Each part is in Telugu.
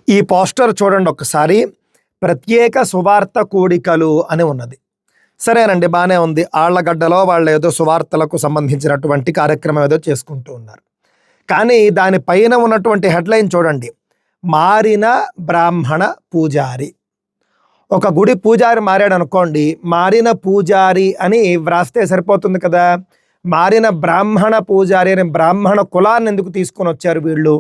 ఈ పోస్టర్ చూడండి ఒకసారి. ప్రత్యేక సువార్త కూడికలు అని ఉన్నది. సరేనండి, బాగానే ఉంది. ఆళ్లగడ్డలో వాళ్ళు ఏదో సువార్తలకు సంబంధించినటువంటి కార్యక్రమం ఏదో చేసుకుంటూ ఉన్నారు. కానీ దానిపైన ఉన్నటువంటి హెడ్లైన్ చూడండి, మారిన బ్రాహ్మణ పూజారి. ఒక గుడి పూజారి మారాడు అనుకోండి, మారిన పూజారి అని వ్రాస్తే సరిపోతుంది కదా. మారిన బ్రాహ్మణ పూజారి అని బ్రాహ్మణ కులాన్ని ఎందుకు తీసుకొని వచ్చారు వీళ్ళు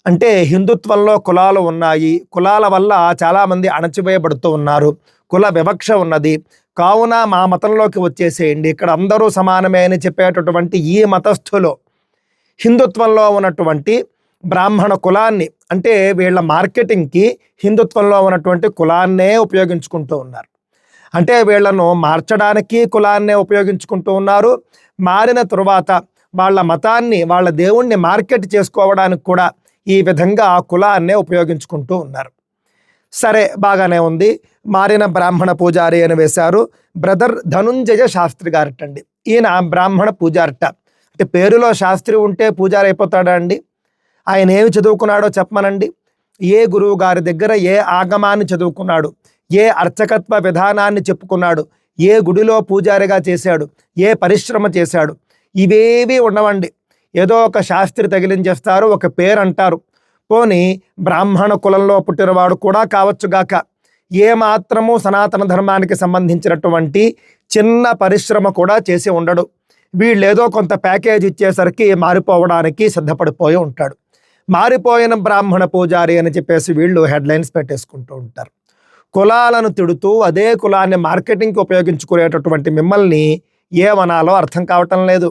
అంటే, హిందుత్వంలో కులాలు ఉన్నాయి, కులాల వల్ల చాలామంది అణచివేయబడుతూ ఉన్నారు, కుల వివక్ష ఉన్నది, కావున మా మతంలోకి వచ్చేసేయండి, ఇక్కడ అందరూ సమానమే అని చెప్పేటటువంటి ఈ మతస్థులు హిందుత్వంలో ఉన్నటువంటి బ్రాహ్మణ కులాన్ని, అంటే వీళ్ళ మార్కెటింగ్కి హిందుత్వంలో ఉన్నటువంటి కులాన్నే ఉపయోగించుకుంటూ ఉన్నారు. అంటే వీళ్లను మార్చడానికి కులాన్నే ఉపయోగించుకుంటూ ఉన్నారు. మారిన తరువాత వాళ్ళ మతాన్ని, వాళ్ళ దేవుణ్ణి మార్కెట్ చేసుకోవడానికి కూడా ఈ విధంగా కులాన్నే ఉపయోగించుకుంటూ ఉన్నారు. సరే, బాగానే ఉంది. మారిన బ్రాహ్మణ పూజారి అని వేశారు. బ్రదర్ ధనుంజయ శాస్త్రి గారటండి. ఈయన బ్రాహ్మణ పూజారట. అంటే పేరులో శాస్త్రి ఉంటే పూజారి అయిపోతాడా అండి? ఆయన ఏమి చదువుకున్నాడో చెప్పమనండి. ఏ గురువు గారి దగ్గర ఏ ఆగమాన్ని చదువుకున్నాడు, ఏ అర్చకత్వ విధానాన్ని చెప్పుకున్నాడు, ఏ గుడిలో పూజారిగా చేశాడు, ఏ పరిశ్రమ చేశాడు, ఇవేవి ఉండవండి. ఏదో ఒక శాస్త్రి తగిలించేస్తారు, ఒక పేరు అంటారు. పోని బ్రాహ్మణ కులంలో పుట్టినవాడు కూడా కావచ్చుగాక, ఏ మాత్రము సనాతన ధర్మానికి సంబంధించినటువంటి చిన్న పరిశ్రమ కూడా చేసి ఉండడు. వీళ్ళేదో కొంత ప్యాకేజ్ ఇచ్చేసరికి మారిపోవడానికి సిద్ధపడిపోయి ఉంటాడు. మారిపోయిన బ్రాహ్మణ పూజారి అని చెప్పేసి వీళ్ళు హెడ్లైన్స్ పెట్టేసుకుంటూ ఉంటారు. కులాలను తిడుతూ అదే కులాన్ని మార్కెటింగ్కి ఉపయోగించుకునేటటువంటి మిమ్మల్ని ఏమనాలో అర్థం కావటం లేదు.